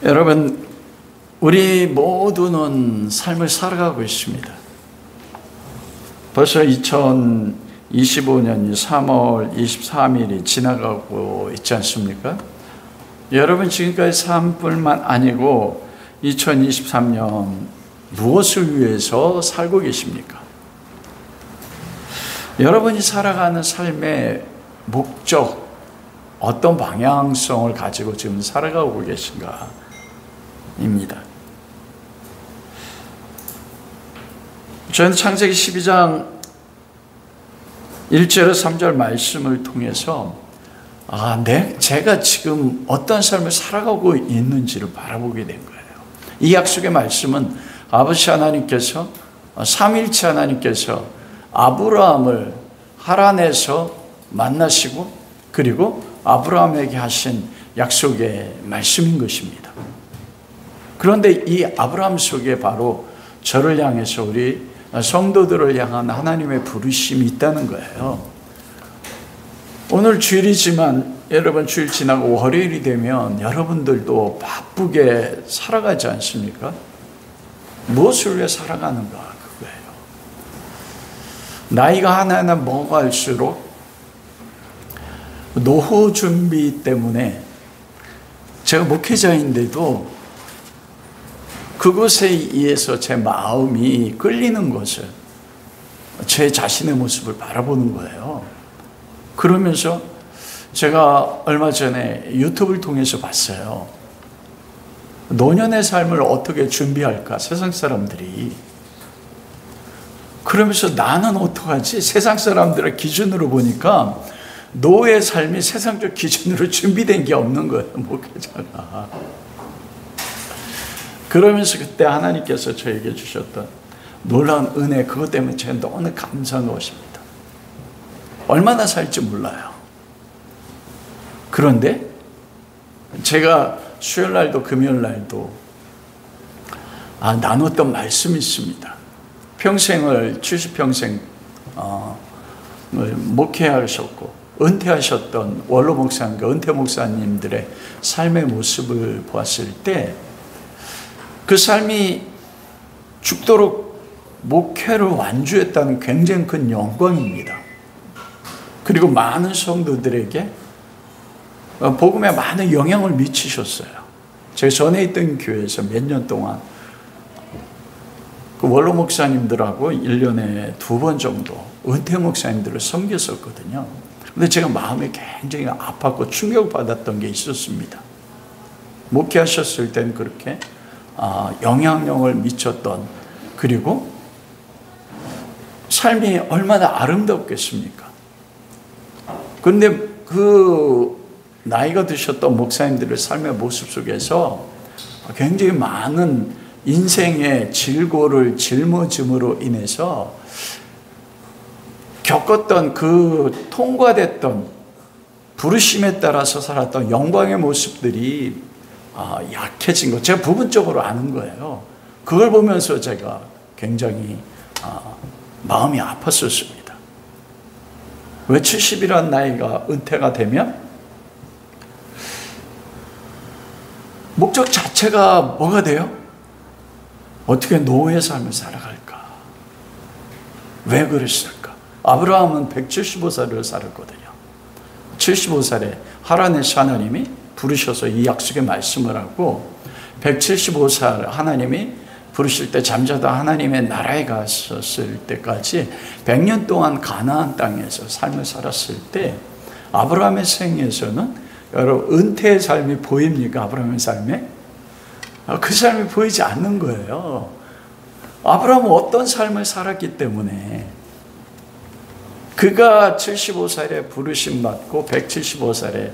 여러분, 우리 모두는 삶을 살아가고 있습니다. 벌써 2025년 3월 23일이 지나가고 있지 않습니까? 여러분, 지금까지 삶뿐만 아니고 2023년 무엇을 위해서 살고 계십니까? 여러분이 살아가는 삶의 목적, 어떤 방향성을 가지고 지금 살아가고 계신가 입니다. 저는 창세기 12장 1절에서 3절 말씀을 통해서 제가 지금 어떤 삶을 살아가고 있는지를 바라보게 된 거예요. 이 약속의 말씀은 아버지 하나님께서, 삼위일체 하나님께서 아브라함을 하란에서 만나시고 그리고 아브라함에게 하신 약속의 말씀인 것입니다. 그런데 이 아브라함 속에 바로 저를 향해서 우리 성도들을 향한 하나님의 부르심이 있다는 거예요. 오늘 주일이지만 여러분, 주일 지나고 월요일이 되면 여러분들도 바쁘게 살아가지 않습니까? 무엇을 위해 살아가는가 그거예요. 나이가 하나하나 먹어갈수록 노후 준비 때문에 제가 목회자인데도 그것에 의해서 제 마음이 끌리는 것을, 제 자신의 모습을 바라보는 거예요. 그러면서 제가 얼마 전에 유튜브를 통해서 봤어요. 노년의 삶을 어떻게 준비할까, 세상 사람들이. 그러면서 나는 어떡하지? 세상 사람들의 기준으로 보니까 노의 삶이 세상적 기준으로 준비된 게 없는 거예요, 목회자가. 그러면서 그때 하나님께서 저에게 주셨던 놀라운 은혜, 그것 때문에 제가 너무 감사한 것입니다. 얼마나 살지 몰라요. 그런데 제가 수요일 날도 금요일 날도 나눴던 말씀이 있습니다. 평생을 70평생 목회하셨고 은퇴하셨던 원로 목사님과 은퇴 목사님들의 삶의 모습을 보았을 때 그 삶이 죽도록 목회를 완주했다는 굉장히 큰 영광입니다. 그리고 많은 성도들에게 복음에 많은 영향을 미치셨어요. 제가 전에 있던 교회에서 몇 년 동안 그 원로 목사님들하고 1년에 2번 정도 은퇴 목사님들을 섬겼었거든요. 근데 제가 마음에 굉장히 아팠고 충격받았던 게 있었습니다. 목회하셨을 때는 그렇게 영향력을 미쳤던, 그리고 삶이 얼마나 아름답겠습니까? 그런데 그 나이가 드셨던 목사님들의 삶의 모습 속에서 굉장히 많은 인생의 질고를 짊어짐으로 인해서 겪었던 그 통과됐던 부르심에 따라서 살았던 영광의 모습들이 약해진 것, 제가 부분적으로 아는 거예요. 그걸 보면서 제가 굉장히 마음이 아팠었습니다. 왜 70이라는 나이가 은퇴가 되면 목적 자체가 뭐가 돼요? 어떻게 노예의 삶을 살아갈까? 왜 그랬을까? 아브라함은 175살을 살았거든요. 75살에 하란에서 하나님이 부르셔서 이 약속의 말씀을 하고, 175살 하나님이 부르실 때 잠자다 하나님의 나라에 갔었을 때까지 100년 동안 가나안 땅에서 삶을 살았을 때 아브라함의 생에서는 여러분, 은퇴의 삶이 보입니까? 아브라함의 삶에? 그 삶이 보이지 않는 거예요. 아브라함은 어떤 삶을 살았기 때문에 그가 75살에 부르심 받고 175살에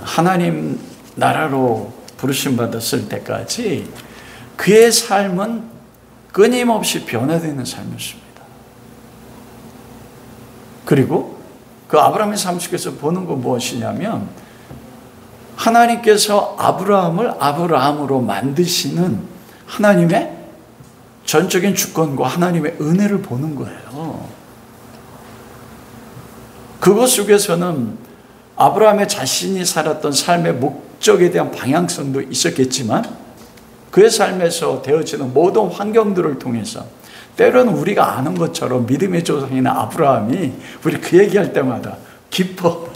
하나님 나라로 부르심 받았을 때까지 그의 삶은 끊임없이 변화되는 삶이었습니다. 그리고 그 아브라함의 삶 속에서 보는 건 무엇이냐면, 하나님께서 아브라함을 아브라함으로 만드시는 하나님의 전적인 주권과 하나님의 은혜를 보는 거예요. 그것 속에서는 아브라함의 자신이 살았던 삶의 목적에 대한 방향성도 있었겠지만 그의 삶에서 되어지는 모든 환경들을 통해서 때로는 우리가 아는 것처럼 믿음의 조상인 아브라함이 우리 그 얘기할 때마다 기뻐.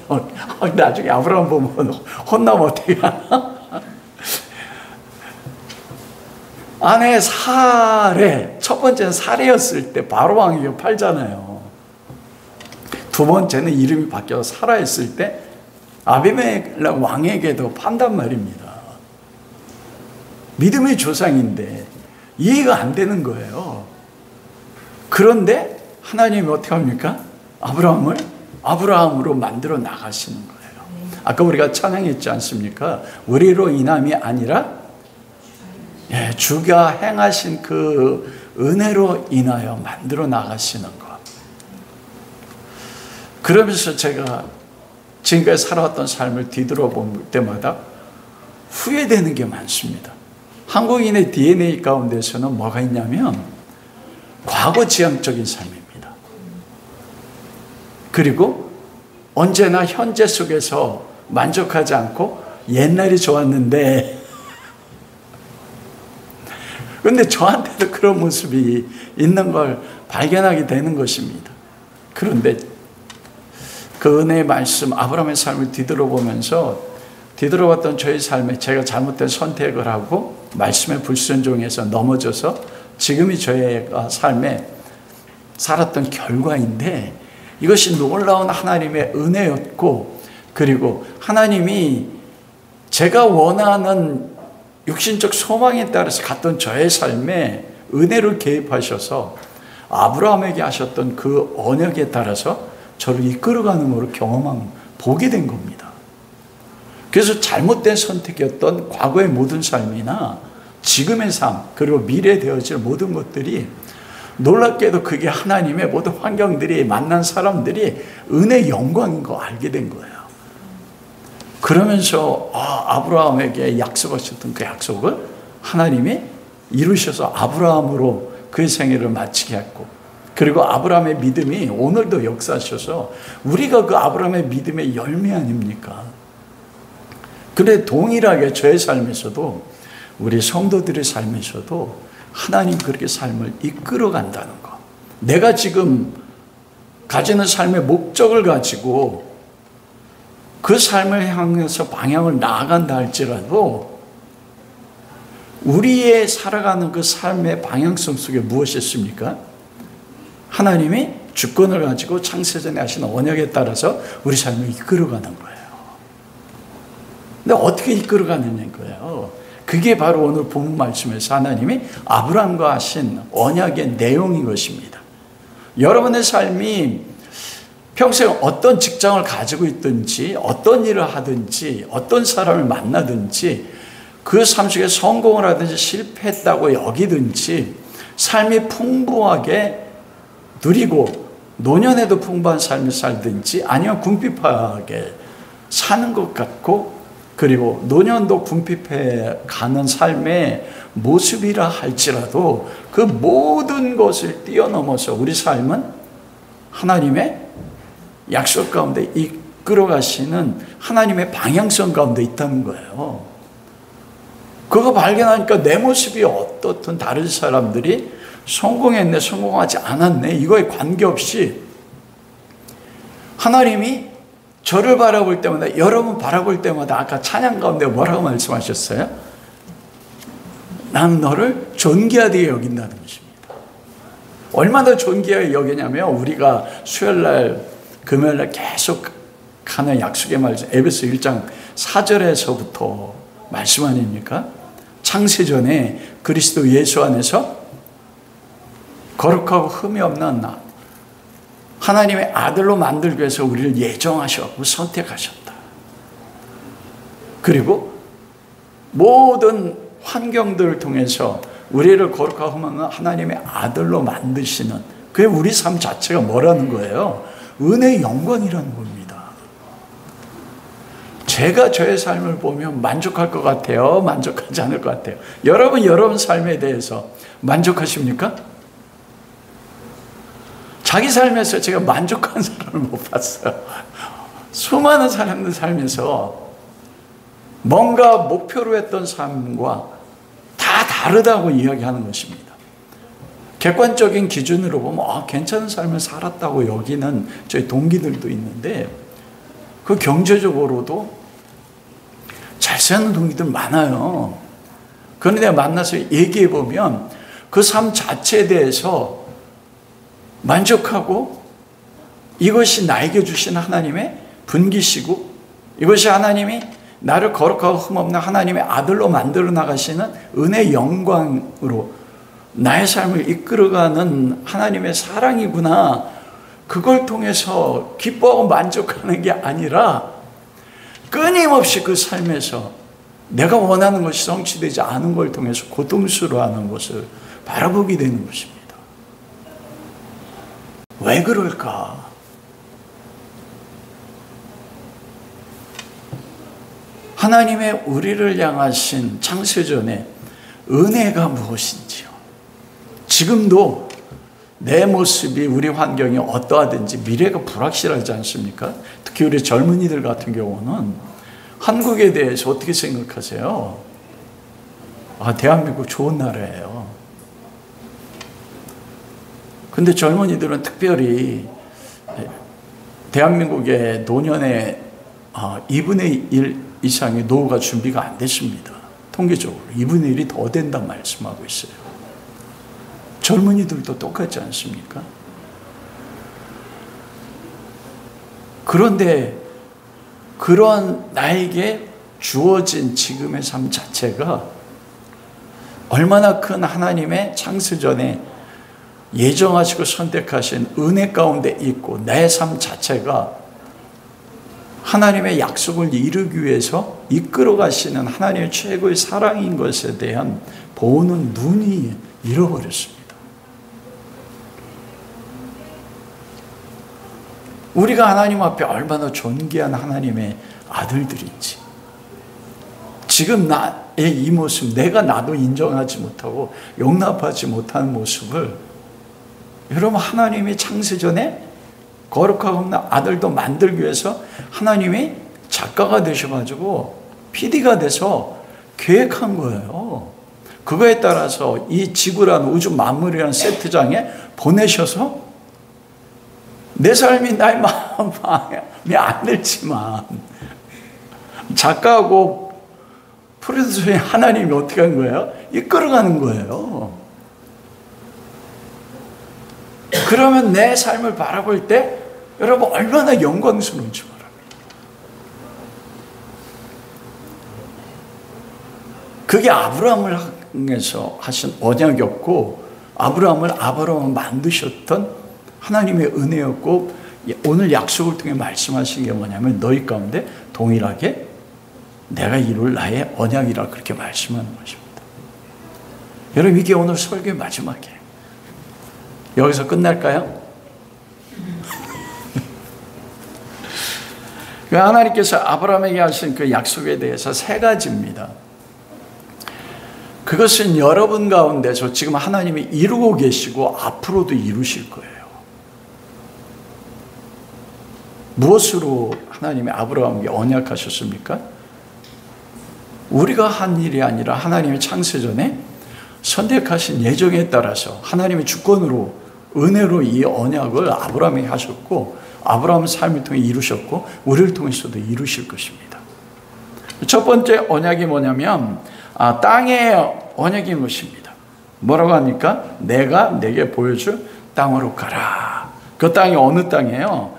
나중에 아브라함 보면 혼나면 어떻게 하나? 아내 사레, 첫 번째는 사레였을 때 바로 왕에게 팔잖아요. 두 번째는 이름이 바뀌어서 사라였을 때 아비멜렉 왕에게도 판단 말입니다. 믿음의 조상인데 이해가 안 되는 거예요. 그런데 하나님이 어떻게 합니까? 아브라함을 아브라함으로 만들어 나가시는 거예요. 아까 우리가 찬양했지 않습니까? 우리로 인함이 아니라 주가 행하신 그 은혜로 인하여 만들어 나가시는 것. 그러면서 제가 지금까지 살아왔던 삶을 뒤돌아볼 때마다 후회되는 게 많습니다. 한국인의 DNA 가운데서는 뭐가 있냐면 과거 지향적인 삶입니다. 그리고 언제나 현재 속에서 만족하지 않고 옛날이 좋았는데, 그런데 저한테도 그런 모습이 있는 걸 발견하게 되는 것입니다. 그런데 그 은혜의 말씀, 아브라함의 삶을 뒤돌아봤던 저의 삶에 제가 잘못된 선택을 하고 말씀에 불순종해서 넘어져서 지금이 저의 삶에 살았던 결과인데, 이것이 놀라운 하나님의 은혜였고, 그리고 하나님이 제가 원하는 육신적 소망에 따라서 갔던 저의 삶에 은혜를 개입하셔서 아브라함에게 하셨던 그 언약에 따라서 저를 이끌어가는 것을 보게 된 겁니다. 그래서 잘못된 선택이었던 과거의 모든 삶이나 지금의 삶, 그리고 미래에 되어질 모든 것들이 놀랍게도 그게 하나님의 모든 환경들이, 만난 사람들이 은혜의 영광인 거 알게 된 거예요. 그러면서 아브라함에게 약속하셨던 그 약속을 하나님이 이루셔서 아브라함으로 그의 생애를 마치게 했고, 그리고 아브라함의 믿음이 오늘도 역사하셔서 우리가 그 아브라함의 믿음의 열매 아닙니까? 그런데 동일하게 저의 삶에서도, 우리 성도들의 삶에서도 하나님 그렇게 삶을 이끌어 간다는 것. 내가 지금 가지는 삶의 목적을 가지고 그 삶을 향해서 방향을 나아간다 할지라도 우리의 살아가는 그 삶의 방향성 속에 무엇이 있습니까? 하나님이 주권을 가지고 창세전에 하신 언약에 따라서 우리 삶을 이끌어가는 거예요. 근데 어떻게 이끌어가는 거예요? 그게 바로 오늘 본문 말씀에서 하나님이 아브라함과 하신 언약의 내용인 것입니다. 여러분의 삶이 평생 어떤 직장을 가지고 있든지, 어떤 일을 하든지, 어떤 사람을 만나든지, 그 삶 속에 성공을 하든지 실패했다고 여기든지, 삶이 풍부하게 누리고 노년에도 풍부한 삶을 살든지, 아니면 궁핍하게 사는 것 같고, 그리고 노년도 궁핍해 가는 삶의 모습이라 할지라도 그 모든 것을 뛰어넘어서 우리 삶은 하나님의 약속 가운데 이끌어 가시는 하나님의 방향성 가운데 있다는 거예요. 그거 발견하니까 내 모습이 어떻든 다른 사람들이 성공했네, 성공하지 않았네, 이거에 관계없이 하나님이 저를 바라볼 때마다, 여러분 바라볼 때마다 아까 찬양 가운데 뭐라고 말씀하셨어요? 난 너를 존귀하게 여긴다는 것입니다. 얼마나 존귀하게 여기냐면, 우리가 수요일날 금요일날 계속 하는 약속의 말씀, 에베소 1장 4절에서부터 말씀 아닙니까? 창세전에 그리스도 예수 안에서 거룩하고 흠이 없는 하나님의 아들로 만들기 위해서 우리를 예정하셨고 선택하셨다. 그리고 모든 환경들을 통해서 우리를 거룩하고 흠없는 하나님의 아들로 만드시는, 그게 우리 삶 자체가 뭐라는 거예요? 은혜의 영광이라는 겁니다. 제가 저의 삶을 보면 만족할 것 같아요? 만족하지 않을 것 같아요? 여러분 삶에 대해서 만족하십니까? 자기 삶에서 제가 만족한 사람을 못 봤어요. 수많은 사람들 삶에서 뭔가 목표로 했던 삶과 다 다르다고 이야기하는 것입니다. 객관적인 기준으로 보면 괜찮은 삶을 살았다고 여기는 저희 동기들도 있는데, 그 경제적으로도 잘 사는 동기들 많아요. 그런데 만나서 얘기해 보면 그 삶 자체에 대해서 만족하고, 이것이 나에게 주신 하나님의 분기시고, 이것이 하나님이 나를 거룩하고 흠없는 하나님의 아들로 만들어 나가시는 은혜의 영광으로 나의 삶을 이끌어가는 하나님의 사랑이구나, 그걸 통해서 기뻐하고 만족하는 게 아니라 끊임없이 그 삶에서 내가 원하는 것이 성취되지 않은 걸 통해서 고통스러워하는 것을 바라보게 되는 것입니다. 왜 그럴까? 하나님의 우리를 향하신 창세전의 은혜가 무엇인지요? 지금도 내 모습이, 우리 환경이 어떠하든지 미래가 불확실하지 않습니까? 특히 우리 젊은이들 같은 경우는 한국에 대해서 어떻게 생각하세요? 대한민국 좋은 나라예요. 근데 젊은이들은 특별히 대한민국의 노년의 2분의 1 이상의 노후가 준비가 안 됐습니다. 통계적으로 2분의 1이 더 된다 말씀하고 있어요. 젊은이들도 똑같지 않습니까? 그런데 그런 나에게 주어진 지금의 삶 자체가 얼마나 큰 하나님의 창세전에 예정하시고 선택하신 은혜 가운데 있고, 내 삶 자체가 하나님의 약속을 이루기 위해서 이끌어 가시는 하나님의 최고의 사랑인 것에 대한 보는 눈이 잃어버렸습니다. 우리가 하나님 앞에 얼마나 존귀한 하나님의 아들들인지, 지금 나의 이 모습, 내가 나도 인정하지 못하고 용납하지 못하는 모습을, 여러분, 하나님이 창세전에 거룩하고 없는 아들도 만들기 위해서 하나님이 작가가 되셔가지고 PD가 돼서 계획한 거예요. 그거에 따라서 이 지구란 우주 만물이라는 세트장에 보내셔서, 내 삶이 나의 마음이 안 들지만 작가하고 프로듀서의 하나님이 어떻게 한 거예요? 이끌어가는 거예요. 그러면 내 삶을 바라볼 때 여러분 얼마나 영광스러운지 모릅니다. 그게 아브라함을 향해서 하신 언약이었고, 아브라함을 만드셨던 하나님의 은혜였고, 오늘 약속을 통해 말씀하신 게 뭐냐면 너희 가운데 동일하게 내가 이룰 나의 언약이라 그렇게 말씀하는 것입니다. 여러분, 이게 오늘 설교의 마지막이에요. 여기서 끝날까요? 하나님께서 아브라함에게 하신 그 약속에 대해서 세 가지입니다. 그것은 여러분 가운데서 지금 하나님이 이루고 계시고 앞으로도 이루실 거예요. 무엇으로 하나님이 아브라함에게 언약하셨습니까? 우리가 한 일이 아니라 하나님의 창세전에 선택하신 예정에 따라서 하나님의 주권으로, 은혜로 이 언약을 아브라함에게 하셨고, 아브라함의 삶을 통해 이루셨고, 우리를 통해서도 이루실 것입니다. 첫 번째 언약이 뭐냐면 땅의 언약인 것입니다. 뭐라고 합니까? 내가 내게 보여줄 땅으로 가라. 그 땅이 어느 땅이에요?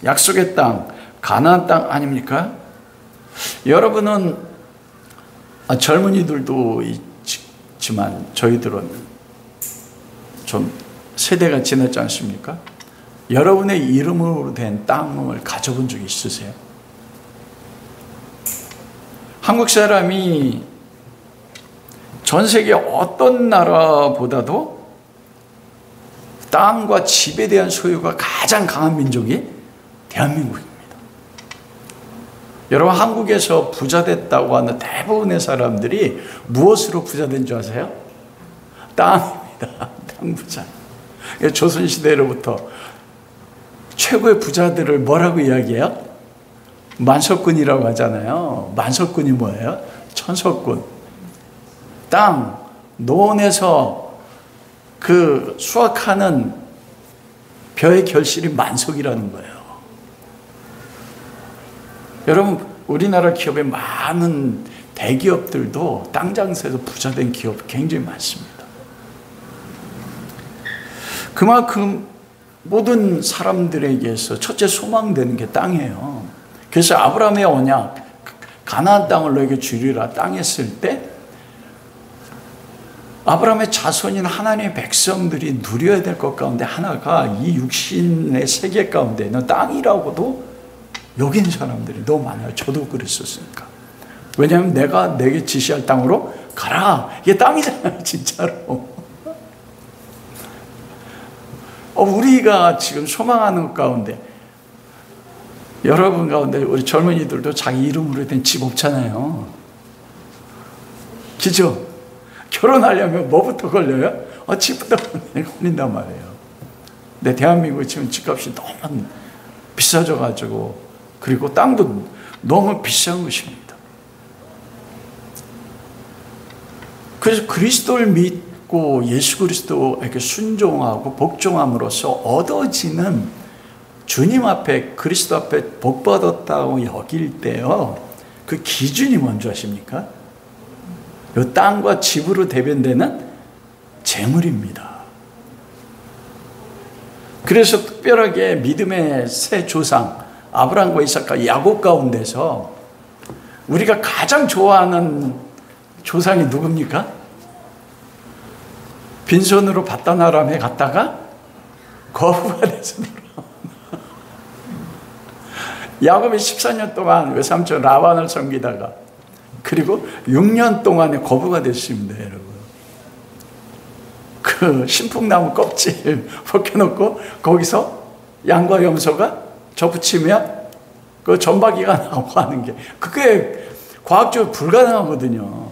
약속의 땅, 가나안 땅 아닙니까? 여러분은, 젊은이들도 있지만 저희들은 좀 세대가 지났지 않습니까? 여러분의 이름으로 된 땅을 가져본 적 있으세요? 한국 사람이 전 세계 어떤 나라보다도 땅과 집에 대한 소유가 가장 강한 민족이 대한민국입니다. 여러분, 한국에서 부자 됐다고 하는 대부분의 사람들이 무엇으로 부자 된 줄 아세요? 땅입니다. 땅 부자. 조선시대로부터 최고의 부자들을 뭐라고 이야기해요? 만석군이라고 하잖아요. 만석군이 뭐예요? 천석군. 땅, 논에서 그 수확하는 벼의 결실이 만석이라는 거예요. 여러분, 우리나라 기업의 많은 대기업들도 땅 장사에서 부자된 기업 굉장히 많습니다. 그만큼 모든 사람들에게서 첫째 소망되는 게 땅이에요. 그래서 아브라함의 언약, 가나안 땅을 너에게 주리라 땅 했을 때 아브라함의 자손인 하나님의 백성들이 누려야 될 것 가운데 하나가 이 육신의 세계 가운데는 땅이라고도 여긴 사람들이 너무 많아요. 저도 그랬었으니까. 왜냐하면 내가 내게 지시할 땅으로 가라. 이게 땅이잖아요, 진짜로. 우리가 지금 소망하는 것 가운데, 여러분 가운데 우리 젊은이들도 자기 이름으로 된 집 없잖아요. 그죠? 결혼하려면 뭐부터 걸려요? 집부터 걸린단 말이에요. 근데 대한민국 지금 집값이 너무 비싸져가지고, 그리고 땅도 너무 비싼 것입니다. 그래서 그리스도를 믿고 예수 그리스도에게 순종하고 복종함으로써 얻어지는 주님 앞에, 그리스도 앞에 복받았다고 여길 때요, 그 기준이 뭔지 아십니까? 이 땅과 집으로 대변되는 재물입니다. 그래서 특별하게 믿음의 새 조상 아브라함과 이삭과 야곱 가운데서 우리가 가장 좋아하는 조상이 누굽니까? 빈손으로 바단 아람에 갔다가 거부가 돼서 야곱이 14년 동안 외삼촌 라반을 섬기다가, 그리고 6년 동안에 거부가 됐습니다, 여러분. 그 신풍나무 껍질 벗겨놓고 거기서 양과 염소가 접붙이면 그 점박이가 나오고 하는 게, 그게 과학적으로 불가능하거든요.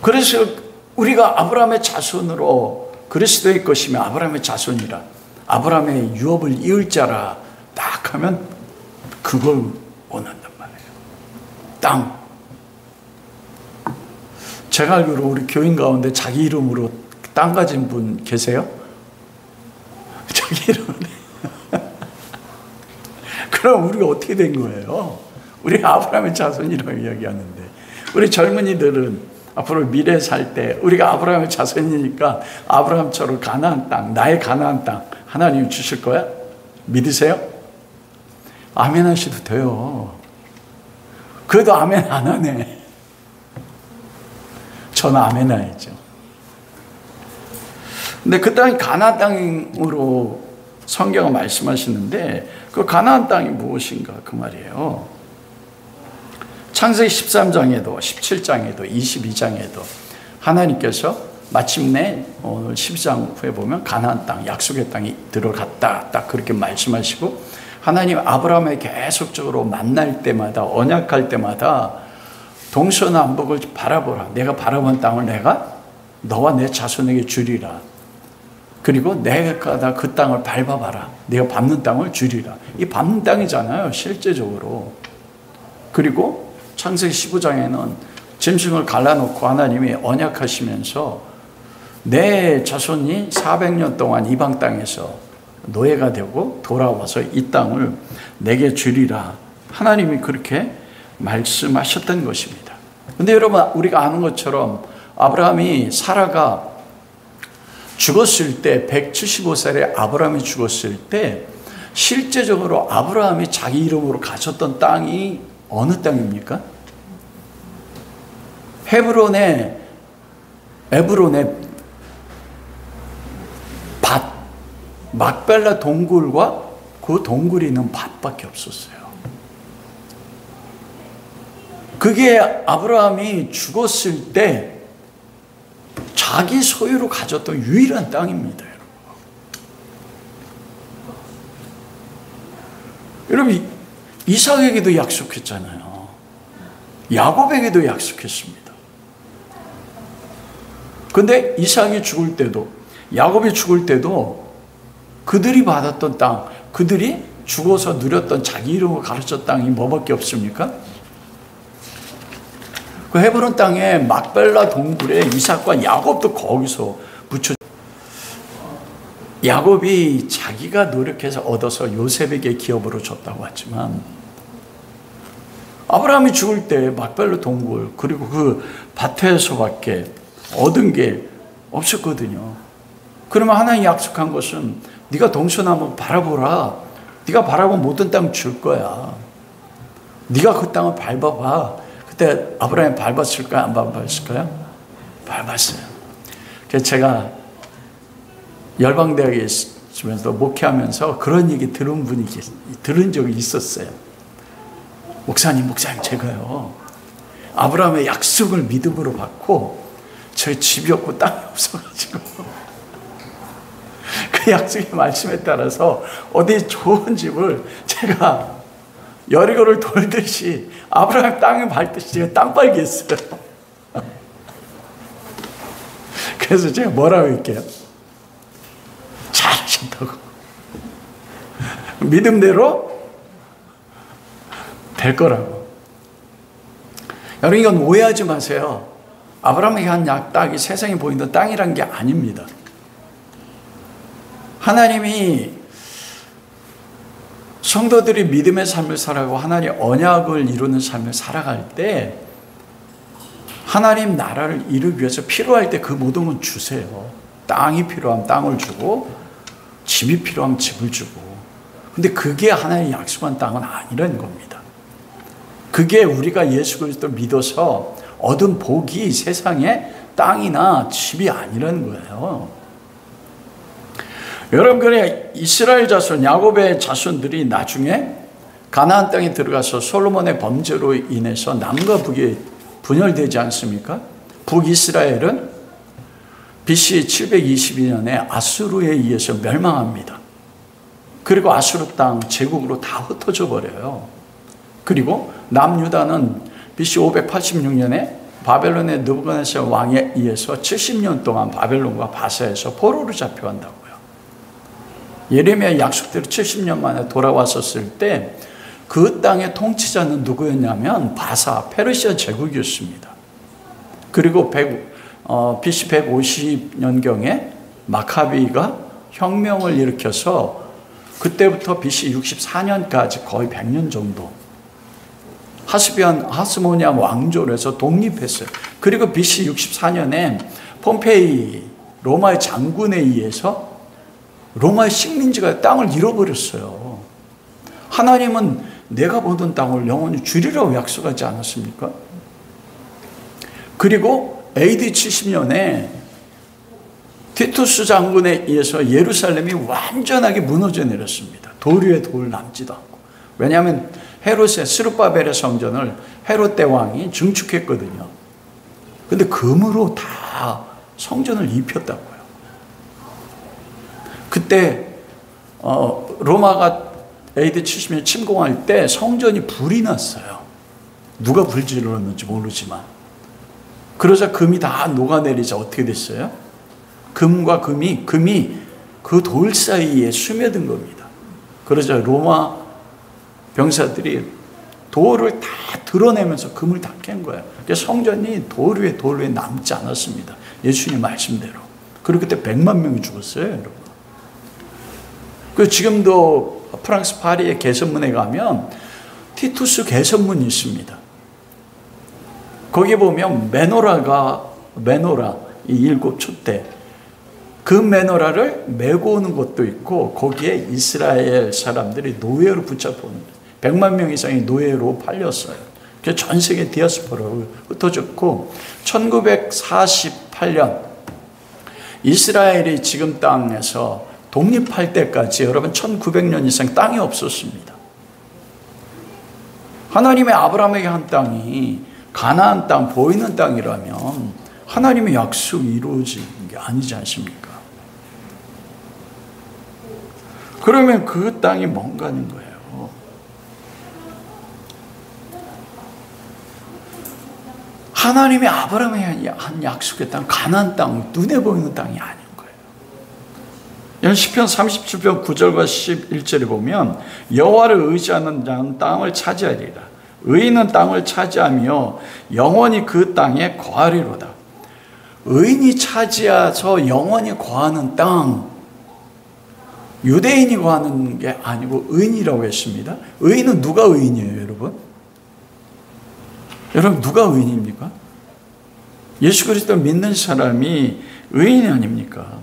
그래서 우리가 아브라함의 자손으로 그리스도의 것이며 아브라함의 자손이라, 아브라함의 유업을 이을 자라 딱 하면 그걸 원한단 말이에요. 땅. 제가 알기로 우리 교인 가운데 자기 이름으로 땅 가진 분 계세요? 자기 이름으로. 그럼 우리가 어떻게 된 거예요? 우리 아브라함의 자손이라고 이야기하는데, 우리 젊은이들은 앞으로 미래 살 때 우리가 아브라함의 자손이니까 아브라함처럼 가나안 땅, 나의 가나안 땅 하나님 주실 거야? 믿으세요? 아멘 하셔도 돼요. 그래도 아멘 안 하네. 저는 아멘 해야죠. 근데 그 땅이 가나안 땅으로 성경은 말씀하시는데, 그 가나안 땅이 무엇인가 그 말이에요. 창세기 13장에도 17장에도 22장에도 하나님께서 마침내 오늘 12장 후에 보면 가나안 땅, 약속의 땅이 들어갔다 딱 그렇게 말씀하시고, 하나님 아브라함에 계속적으로 만날 때마다, 언약할 때마다 동서남북을 바라보라. 내가 바라본 땅을 내가 너와 내 자손에게 주리라. 그리고 내가 그 땅을 밟아봐라. 내가 밟는 땅을 주리라. 이 밟는 땅이잖아요, 실제적으로. 그리고 창세기 15장에는 짐승을 갈라놓고 하나님이 언약하시면서 내 자손이 400년 동안 이방 땅에서 노예가 되고 돌아와서 이 땅을 내게 주리라. 하나님이 그렇게 말씀하셨던 것입니다. 근데 여러분, 우리가 아는 것처럼 아브라함이, 사라가 죽었을 때, 175살에 아브라함이 죽었을 때 실제적으로 아브라함이 자기 이름으로 가졌던 땅이 어느 땅입니까? 에브론의 밭, 막벨라 동굴과 그 동굴이 있는 밭밖에 없었어요. 그게 아브라함이 죽었을 때 자기 소유로 가졌던 유일한 땅입니다. 여러분, 이삭에게도 약속했잖아요. 야곱에게도 약속했습니다. 근데 이삭이 죽을 때도, 야곱이 죽을 때도 그들이 받았던 땅, 그들이 죽어서 누렸던 자기 이름으로 가르쳤던 땅이 뭐밖에 없습니까? 그 헤브론 땅에 막벨라 동굴에 이삭과 야곱도 거기서 묻혀. 야곱이 자기가 노력해서 얻어서 요셉에게 기업으로 줬다고 하지만 아브라함이 죽을 때 막벨라 동굴 그리고 그 밭에서밖에 얻은 게 없었거든요. 그러면 하나님이 약속한 것은 네가 동서남을 바라보라. 네가 바라본 모든 땅 줄 거야. 네가 그 땅을 밟아봐. 그때 아브라함이 밟았을까요? 안 밟았을까요? 밟았어요. 그래서 제가 열방대학에 있으면서 목회하면서 그런 얘기 들은 적이 있었어요. 목사님 제가요 아브라함의 약속을 믿음으로 받고 저희 집이 없고 땅이 없어가지고 그 약속의 말씀에 따라서 어디 좋은 집을 제가 여리고를 돌듯이 아브라함 땅을 밟듯이 제가 땅 밟기 했어요. 그래서 제가 뭐라고 할게요? 잘하신다고. 믿음대로 될 거라고. 여러분 이건 오해하지 마세요. 아브라함에게 한 땅이 세상에 보이는 땅이란 게 아닙니다. 하나님이 성도들이 믿음의 삶을 살아가고 하나님의 언약을 이루는 삶을 살아갈 때 하나님 나라를 이루기 위해서 필요할 때 그 모든 건 주세요. 땅이 필요하면 땅을 주고 집이 필요하면 집을 주고. 근데 그게 하나님의 약속한 땅은 아니라는 겁니다. 그게 우리가 예수 그리스도를 믿어서 얻은 복이 세상에 땅이나 집이 아니라는 거예요. 여러분, 그래 이스라엘 자손 야곱의 자손들이 나중에 가나안 땅에 들어가서 솔로몬의 범죄로 인해서 남과 북이 분열되지 않습니까? 북이스라엘은 BC 722년에 아수르에 의해서 멸망합니다. 그리고 아수르 땅 제국으로 다 흩어져 버려요. 그리고 남유다는 BC 586년에 바벨론의 느부갓네살 왕에 의해서 70년 동안 바벨론과 바사에서 포로로 잡혀간다고요. 예레미야 약속대로 70년 만에 돌아왔었을 때 그 땅의 통치자는 누구였냐면 바사, 페르시아 제국이었습니다. 그리고 BC 150년경에 마카비가 혁명을 일으켜서 그때부터 BC 64년까지 거의 100년 정도 하스모니아 왕조로 해서 독립했어요. 그리고 BC 64년에 폼페이 로마의 장군에 의해서 로마의 식민지가 땅을 잃어버렸어요. 하나님은 내가 보던 땅을 영원히 주리라고 약속하지 않았습니까? 그리고 AD 70년에 티투스 장군에 의해서 예루살렘이 완전하게 무너져 내렸습니다. 돌 위에 돌 남지도 않고. 왜냐하면 헤롯의 스룹바벨의 성전을 헤롯 대왕이 증축했거든요. 근데 금으로 다 성전을 입혔다고요. 그때 로마가 AD 70년 침공할 때 성전이 불이 났어요. 누가 불 질렀는지 모르지만. 그러자 금이 다 녹아내리자 어떻게 됐어요? 금과 금이 그 돌 사이에 스며든 겁니다. 그러자 로마 병사들이 돌을 다 드러내면서 금을 다 깬 거예요. 그래서 성전이 돌 위에 남지 않았습니다. 예수님 말씀대로. 그리고 그때 100만 명이 죽었어요, 여러분. 그 지금도 프랑스 파리의 개선문에 가면 티투스 개선문이 있습니다. 거기 보면 메노라 이 7촛대 그 메노라를 메고 오는 곳도 있고 거기에 이스라엘 사람들이 노예로 붙잡혀오는 100만 명 이상이 노예로 팔렸어요. 그래서 전 세계 디아스포라로 흩어졌고 1948년 이스라엘이 지금 땅에서 독립할 때까지 여러분 1900년 이상 땅이 없었습니다. 하나님의 아브라함에게 한 땅이 가나안 땅, 보이는 땅이라면 하나님의 약속이 이루어지는 게 아니지 않습니까? 그러면 그 땅이 뭔가는 거예요. 하나님의 아브라함에게 한 약속의 땅, 가나안 땅, 눈에 보이는 땅이 아닌 거예요. 시편 37편 9절과 11절에 보면 여호와를 의지하는 자는 땅을 차지하리라. 의인은 땅을 차지하며 영원히 그 땅에 거하리로다. 의인이 차지해서 영원히 거하는 땅, 유대인이 거하는 게 아니고 의인이라고 했습니다. 의인은 누가 의인이에요, 여러분? 여러분, 누가 의인입니까? 예수 그리스도 믿는 사람이 의인이 아닙니까?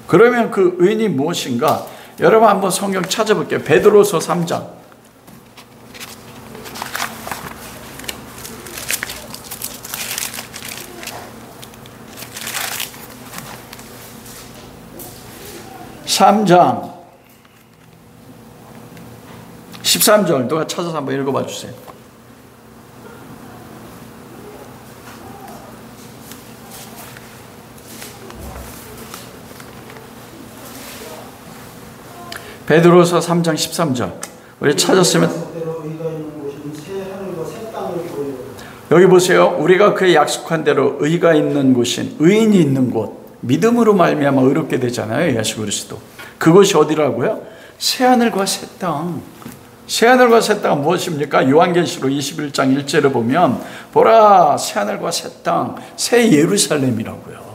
그러면 그 의인이 무엇인가? 여러분 한번 성경 찾아볼게요. 베드로서 3장. (3장) 13절 누가 찾아서 한번 읽어봐 주세요. 베드로서 3장 13절 우리 찾았으면 여기 보세요. 우리가 그의 약속한 대로 의가 있는 곳인 의인이 있는 곳 믿음으로 말미암아 의롭게 되잖아요. 예수 그리스도. 그것이 어디라고요? 새하늘과 새 땅. 새하늘과 새 땅은 무엇입니까? 요한계시록 21장 1절에 보면 보라 새하늘과 새 땅 새 예루살렘이라고요.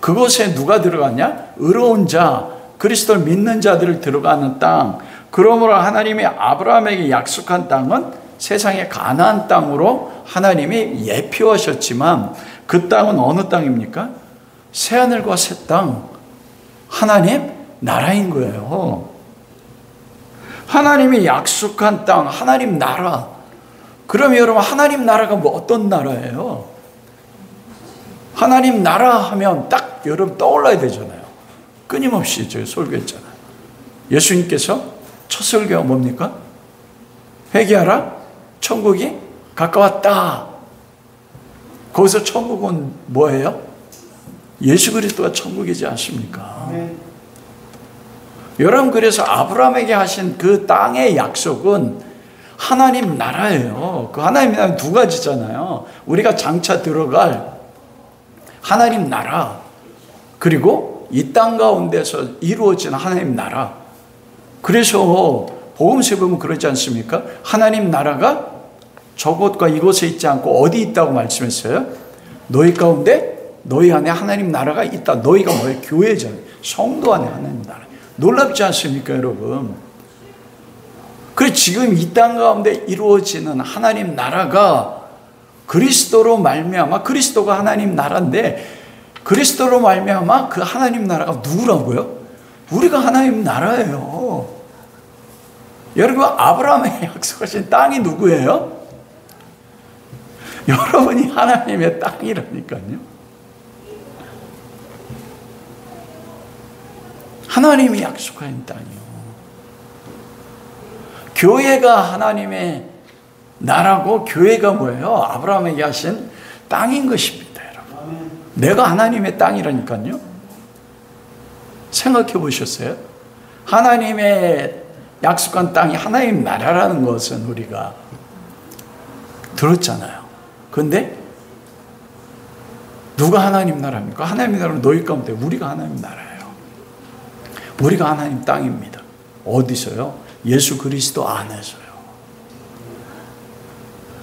그곳에 누가 들어갔냐? 의로운 자 그리스도를 믿는 자들을 들어가는 땅. 그러므로 하나님이 아브라함에게 약속한 땅은 세상의 가나안 땅으로 하나님이 예표하셨지만 그 땅은 어느 땅입니까? 새하늘과 새 땅. 하나님 나라인 거예요. 하나님이 약속한 땅, 하나님 나라. 그러면 여러분 하나님 나라가 뭐 어떤 나라예요? 하나님 나라 하면 딱 여러분 떠올라야 되잖아요. 끊임없이 저희 설교했잖아요. 예수님께서 첫 설교가 뭡니까? 회개하라. 천국이 가까웠다. 거기서 천국은 뭐예요? 예수 그리스도가 천국이지 않습니까? 여러분 그래서 아브라함에게 하신 그 땅의 약속은 하나님 나라예요. 그 하나님 나라는 두 가지잖아요. 우리가 장차 들어갈 하나님 나라 그리고 이 땅 가운데서 이루어진 하나님 나라. 그래서 복음서에 보면 그러지 않습니까? 하나님 나라가 저곳과 이곳에 있지 않고 어디 있다고 말씀했어요? 너희 가운데 너희 안에 하나님 나라가 있다. 너희가 뭐예요? 교회잖아요. 성도 안에 하나님 나라. 놀랍지 않습니까, 여러분? 그래 지금 이 땅 가운데 이루어지는 하나님 나라가 그리스도로 말미암아 그리스도가 하나님 나라인데 그리스도로 말미암아 그 하나님 나라가 누구라고요? 우리가 하나님 나라예요. 여러분 아브라함에게 약속하신 땅이 누구예요? 여러분이 하나님의 땅이라니까요. 하나님이 약속한 땅이요. 교회가 하나님의 나라고 교회가 뭐예요? 아브라함에게 하신 땅인 것입니다, 여러분. 내가 하나님의 땅이라니까요. 생각해 보셨어요? 하나님의 약속한 땅이 하나님 나라라는 것은 우리가 들었잖아요. 그런데 누가 하나님 나라입니까? 하나님 나라는 너희 가운데 우리가 하나님 나라예요. 우리가 하나님 땅입니다. 어디서요? 예수 그리스도 안에서요.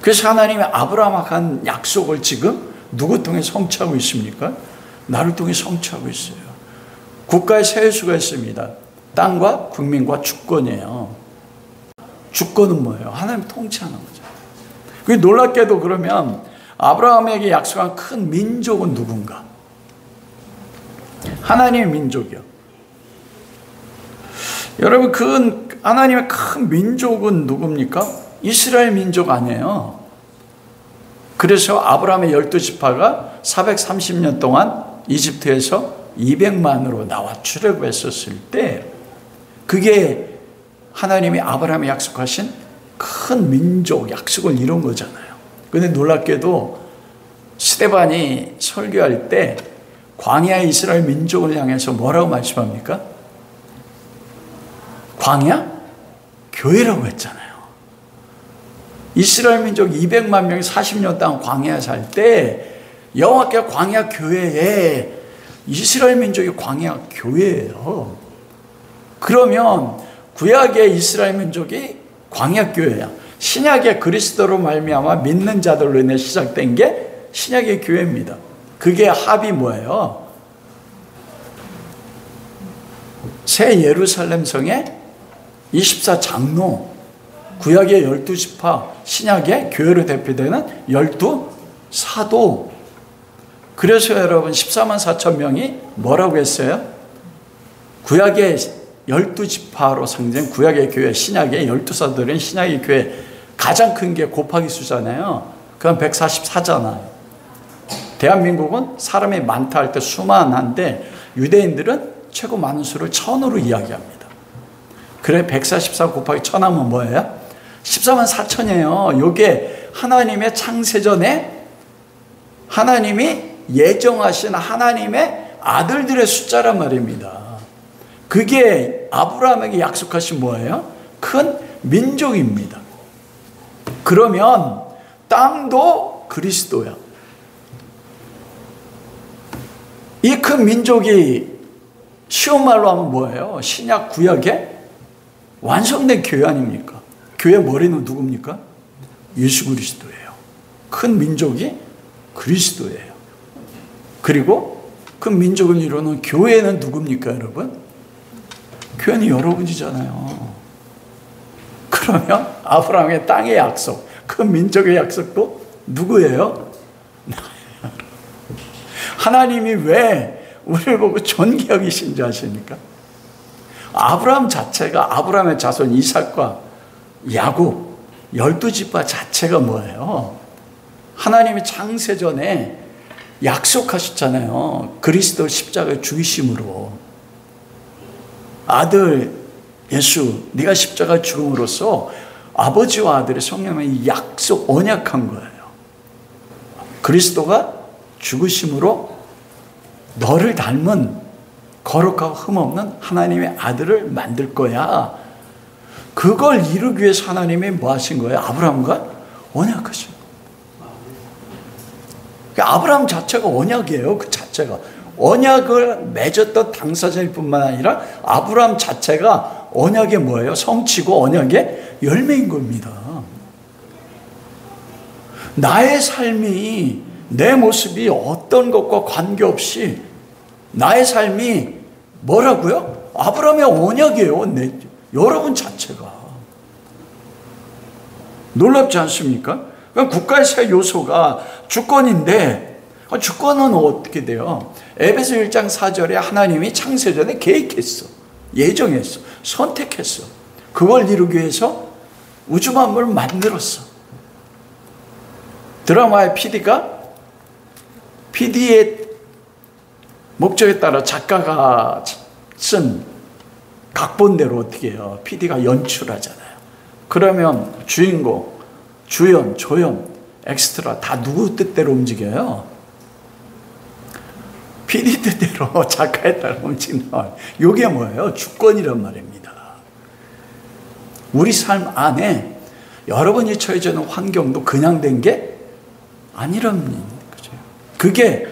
그래서 하나님이 아브라함에게 한 약속을 지금 누구 통해 성취하고 있습니까? 나를 통해 성취하고 있어요. 국가에 세수가 있습니다. 땅과 국민과 주권이에요. 주권은 뭐예요? 하나님 통치하는 거죠. 그게 놀랍게도 그러면 아브라함에게 약속한 큰 민족은 누군가? 하나님의 민족이요. 여러분 그 하나님의 큰 민족은 누굽니까? 이스라엘 민족 아니에요. 그래서 아브라함의 12지파가 430년 동안 이집트에서 200만으로 나와 출애굽했었을 때 그게 하나님이 아브라함에 약속하신 큰 민족 약속을 이룬 거잖아요. 그런데 놀랍게도 스데반이 설교할 때 광야의 이스라엘 민족을 향해서 뭐라고 말씀합니까? 광야? 교회라고 했잖아요. 이스라엘 민족 200만 명이 40년 동안 광야에 살 때 여호와께서 광야 교회에 이스라엘 민족이 광야 교회예요. 그러면 구약의 이스라엘 민족이 광야 교회야. 신약의 그리스도로 말미암아 믿는 자들로 인해 시작된 게 신약의 교회입니다. 그게 합이 뭐예요? 새 예루살렘 성의 24장로, 구약의 12지파, 신약의 교회로 대표되는 12사도. 그래서 여러분 14만 4천 명이 뭐라고 했어요? 구약의 12지파로 상징, 구약의 교회, 신약의 12사도는 신약의 교회 가장 큰 게 곱하기 수잖아요. 그건 144잖아요. 대한민국은 사람이 많다 할 때 수만한데 유대인들은 최고 많은 수를 1000으로 이야기합니다. 그래 144 곱하기 1000 하면 뭐예요? 14만 4천이에요. 이게 하나님의 창세전에 하나님이 예정하신 하나님의 아들들의 숫자란 말입니다. 그게 아브라함에게 약속하신 뭐예요? 큰 민족입니다. 그러면 땅도 그리스도야. 이 큰 민족이 쉬운 말로 하면 뭐예요? 신약 구약의 완성된 교회 아닙니까? 교회 머리는 누굽니까? 예수 그리스도예요. 큰 민족이 그리스도예요. 그리고 큰 민족을 이루는 교회는 누굽니까, 여러분? 교회는 여러분이잖아요. 그러면 아브라함의 땅의 약속, 큰 민족의 약속도 누구예요? 하나님이 왜 우리를 보고 존귀 여기신 줄 아십니까? 아브라함 자체가, 아브라함의 자손 이삭과 야곱 12지파 자체가 뭐예요? 하나님이 창세전에 약속하셨잖아요. 그리스도 십자가의 죽이심으로. 아들 예수, 네가 십자가 죽음으로써 아버지와 아들의 성령의 약속, 언약한 거예요. 그리스도가 죽으심으로 너를 닮은 거룩하고 흠없는 하나님의 아들을 만들 거야. 그걸 이루기 위해서 하나님이 뭐 하신 거예요? 아브라함과 언약하신 거예요. 아브라함 자체가 언약이에요. 그 자체가. 언약을 맺었던 당사자일 뿐만 아니라 아브라함 자체가 언약의 뭐예요? 성취고 언약의 열매인 겁니다. 나의 삶이, 내 모습이 어떤 것과 관계없이 나의 삶이 뭐라고요? 아브라함의 언약이에요. 여러분 자체가. 놀랍지 않습니까? 국가의 세 요소가 주권인데, 주권은 어떻게 돼요? 에베소 1장 4절에 하나님이 창세전에 계획했어. 예정했어. 선택했어. 그걸 이루기 위해서 우주 만물을 만들었어. 드라마의 PD의 목적에 따라 작가가 쓴 각본대로 어떻게 해요? PD가 연출하잖아요. 그러면 주인공, 주연, 조연, 엑스트라 다 누구 뜻대로 움직여요? PD 뜻대로 작가에 따라 움직이는 이게 뭐예요? 주권이란 말입니다. 우리 삶 안에 여러분이 처해져 있는 환경도 그냥 된 게 아니란 거죠. 그게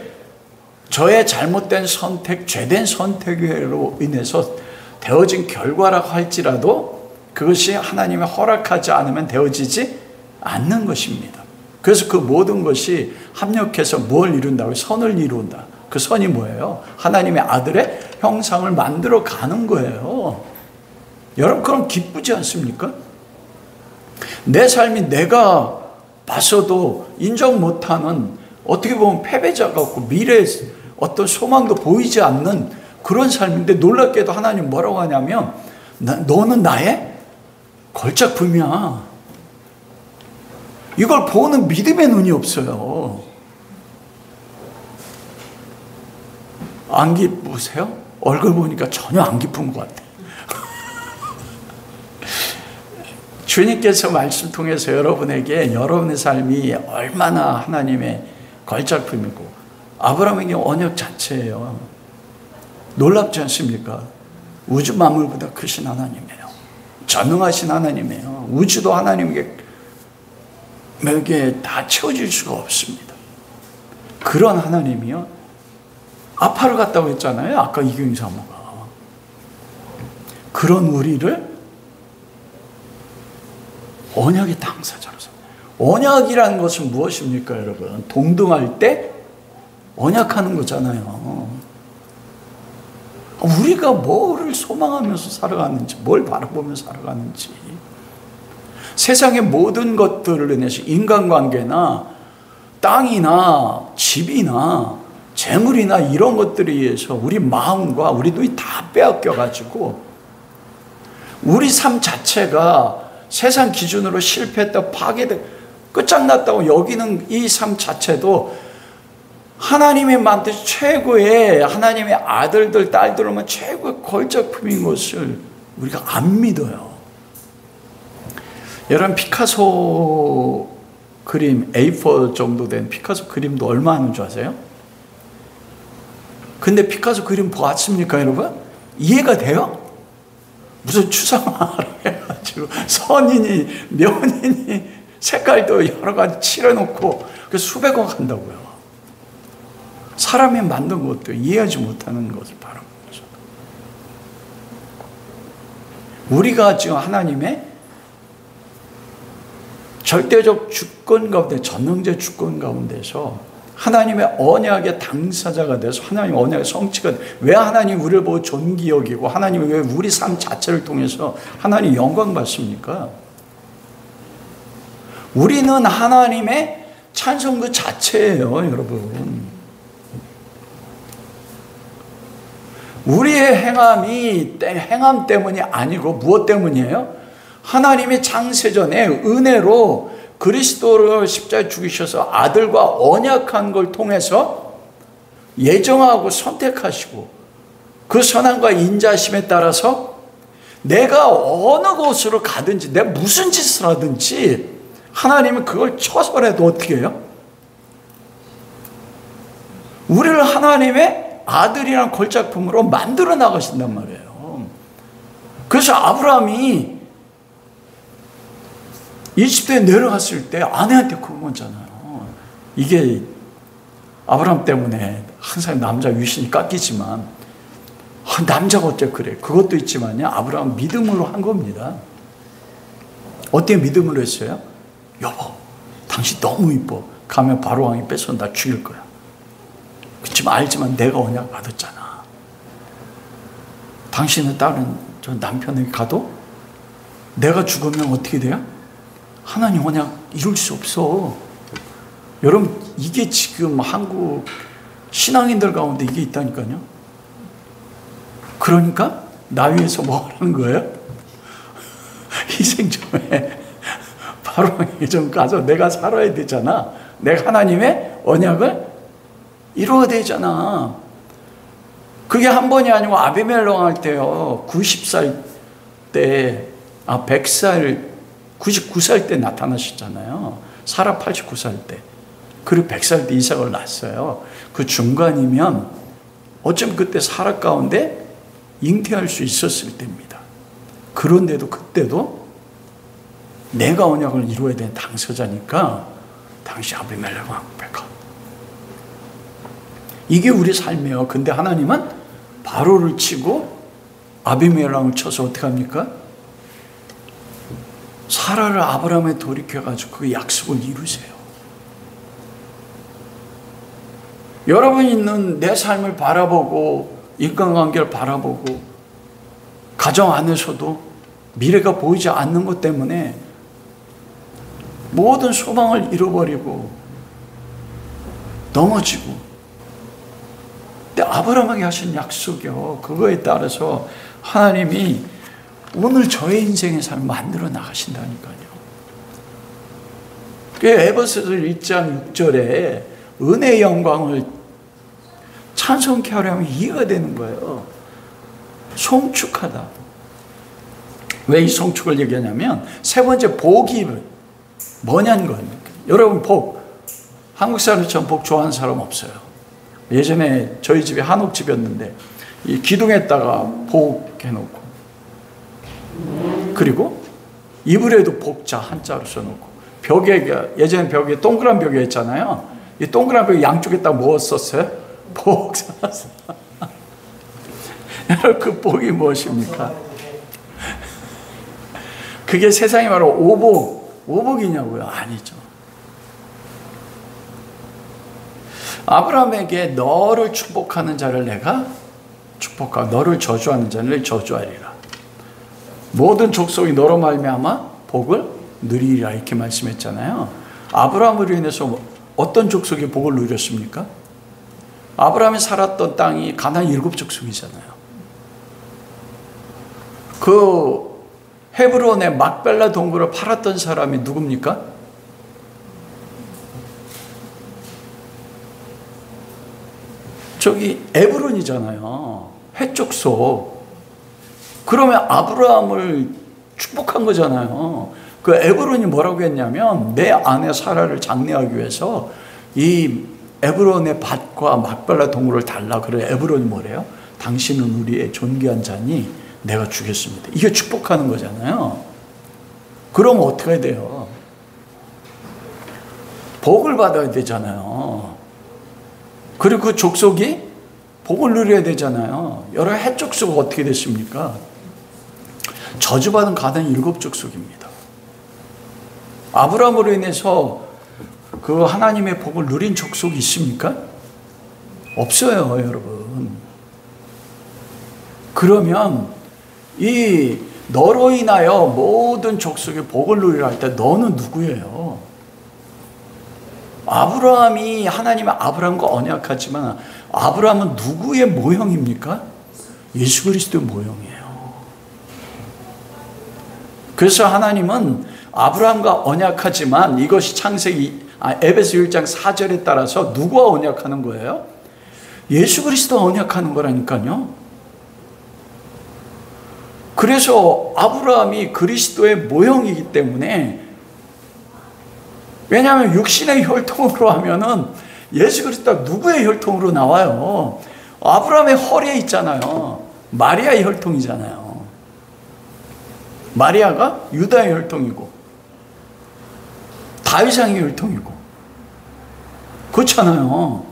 저의 잘못된 선택, 죄된 선택으로 인해서 되어진 결과라고 할지라도 그것이 하나님이 허락하지 않으면 되어지지 않는 것입니다. 그래서 그 모든 것이 합력해서 뭘 이룬다고요? 선을 이룬다. 그 선이 뭐예요? 하나님의 아들의 형상을 만들어 가는 거예요. 여러분, 그럼 기쁘지 않습니까? 내 삶이 내가 봐서도 인정 못하는, 어떻게 보면 패배자 같고 미래에 어떤 소망도 보이지 않는 그런 삶인데, 놀랍게도 하나님 뭐라고 하냐면 너는 나의 걸작품이야. 이걸 보는 믿음의 눈이 없어요. 안 기쁘세요? 얼굴 보니까 전혀 안 기쁜 것 같아요. 주님께서 말씀 통해서 여러분에게 여러분의 삶이 얼마나 하나님의 걸작품이고 아브라함에게 언약 자체예요. 놀랍지 않습니까? 우주 만물보다 크신 하나님이에요. 전능하신 하나님이에요. 우주도 하나님에게 다 채워질 수가 없습니다. 그런 하나님이요, 아파를 갔다고 했잖아요. 아까 이경희 사모가. 그런 우리를 언약의 당사자로서. 언약이라는 것은 무엇입니까, 여러분? 동등할 때 언약하는 거잖아요. 우리가 뭐를 소망하면서 살아가는지, 뭘 바라보면서 살아가는지. 세상의 모든 것들을 인해서 인간관계나 땅이나 집이나 재물이나 이런 것들에 의해서 우리 마음과 우리 눈이 다 빼앗겨가지고 우리 삶 자체가 세상 기준으로 실패했다, 파괴됐다, 끝장났다고 여기는 이 삶 자체도 하나님이 만든 최고의 하나님의 아들들, 딸들로만 최고의 걸작품인 것을 우리가 안 믿어요. 여러분, 피카소 그림, A4 정도 된 피카소 그림도 얼마 하는 줄 아세요? 근데 피카소 그림 보았습니까, 여러분? 이해가 돼요? 무슨 추상화를 해가지고 선이니 면이니 색깔도 여러 가지 칠해놓고 수백억 한다고요. 사람이 만든 것도 이해하지 못하는 것을 바라보는 거죠. 우리가 지금 하나님의 절대적 주권 가운데, 전능제 주권 가운데서 하나님의 언약의 당사자가 돼서 하나님의 언약의 성취가 돼. 왜 하나님 우리를 보고 존귀 여기고 하나님이 왜 우리 삶 자체를 통해서 하나님 영광 받습니까? 우리는 하나님의 찬송 그 자체예요, 여러분. 우리의 행함 때문이 아니고 무엇 때문이에요? 하나님의 창세전에 은혜로 그리스도를 십자가에 죽이셔서 아들과 언약한 걸 통해서 예정하고 선택하시고 그 선함과 인자심에 따라서 내가 어느 곳으로 가든지 내가 무슨 짓을 하든지 하나님은 그걸 처설해도 어떻게 해요? 우리를 하나님의 아들이란 걸작품으로 만들어 나가신단 말이에요. 그래서 아브라함이 이집트에 내려갔을 때 아내한테 그거잖아요. 이게 아브라함 때문에 항상 남자 위신이 깎이지만 남자가 어째 그래. 그것도 있지만요, 아브라함 믿음으로 한 겁니다. 어떻게 믿음으로 했어요? 여보, 당신 너무 이뻐. 가면 바로 왕이 뺏어 나 죽일 거야. 그렇지만 알지만 내가 언약 받았잖아. 당신은 다른 저 남편에게 가도 내가 죽으면 어떻게 돼요? 하나님 언약 이룰 수 없어. 여러분, 이게 지금 한국 신앙인들 가운데 이게 있다니까요. 그러니까 나 위해서 뭐 하는 거예요? 희생 좀 해. 바로 좀 가서 내가 살아야 되잖아. 내가 하나님의 언약을 이루어야 되잖아. 그게 한 번이 아니고 아비멜렉 할 때요, 90살 때, 100살, 99살 때 나타나셨잖아요. 사라 89살 때. 그리고 100살 때 이삭을 낳았어요. 그 중간이면 어쩌면 그때 사라 가운데 잉태할 수 있었을 때입니다. 그런데도 그때도 내가 언약을 이루어야 되는 당사자니까 당시 아비멜렉 왕배가. 이게 우리 삶이에요. 근데 하나님은 바로를 치고 아비멜렉을 쳐서 어떻게 합니까? 사라를 아브라함에 돌이켜가지고 그 약속을 이루세요. 여러분이 있는 내 삶을 바라보고 인간관계를 바라보고 가정 안에서도 미래가 보이지 않는 것 때문에 모든 소망을 잃어버리고 넘어지고, 근데 아브라함에게 하신 약속이요, 그거에 따라서 하나님이 오늘 저의 인생의 삶을 만들어 나가신다니까요. 에베소서 1장 6절에 은혜의 영광을 찬송케 하려면 이해가 되는 거예요. 송축하다. 왜 이 송축을 얘기하냐면 세 번째 복이 뭐냐는 겁니다. 여러분, 복, 한국 사람처럼 복 좋아하는 사람 없어요. 예전에 저희 집이 한옥집이었는데 이 기둥에다가 복 해놓고, 그리고 이불에도 복자 한자로 써놓고, 벽에, 예전에 벽에 동그란 벽에 있잖아요. 이 동그란 벽 양쪽에다 뭐 썼어요? 복 살았어. 여러분, 그 복이 무엇입니까? 그게 세상이 말하는 오복이냐고요? 아니죠. 아브라함에게 너를 축복하는 자를 내가 축복하고 너를 저주하는 자를 저주하리라. 모든 족속이 너로 말미암아 복을 누리리라 이렇게 말씀했잖아요. 아브라함으로 인해서 어떤 족속이 복을 누렸습니까? 아브라함이 살았던 땅이 가나안 7족속이잖아요. 그 헤브론의 막벨라 동굴을 팔았던 사람이 누굽니까? 저기 에브론이잖아요. 해족속. 그러면 아브라함을 축복한 거잖아요. 그 에브론이 뭐라고 했냐면 내 아내 사라를 장례하기 위해서 이 에브론의 밭과 막벨라 동굴을 달라. 그래 에브론이 뭐래요? 당신은 우리의 존귀한 자니 내가 주겠습니다. 이게 축복하는 거잖아요. 그럼 어떻게 해야 돼요? 복을 받아야 되잖아요. 그리고 그 족속이 복을 누려야 되잖아요. 여러 해족속은 어떻게 됐습니까? 저주받은 가나안 7족속입니다. 아브라함으로 인해서 그 하나님의 복을 누린 족속이 있습니까? 없어요, 여러분. 그러면 이 너로 인하여 모든 족속의 복을 누리라 할 때 너는 누구예요? 아브라함이 하나님의 아브라함과 언약하지만 아브라함은 누구의 모형입니까? 예수 그리스도의 모형이에요. 그래서 하나님은 아브라함과 언약하지만 이것이 에베소 1장 4절에 따라서 누구와 언약하는 거예요? 예수 그리스도와 언약하는 거라니까요. 그래서 아브라함이 그리스도의 모형이기 때문에, 왜냐하면 육신의 혈통으로 하면은 예수 그리스도가 누구의 혈통으로 나와요? 아브라함의 허리에 있잖아요. 마리아의 혈통이잖아요. 마리아가 유다의 혈통이고 다윗왕의 혈통이고 그렇잖아요.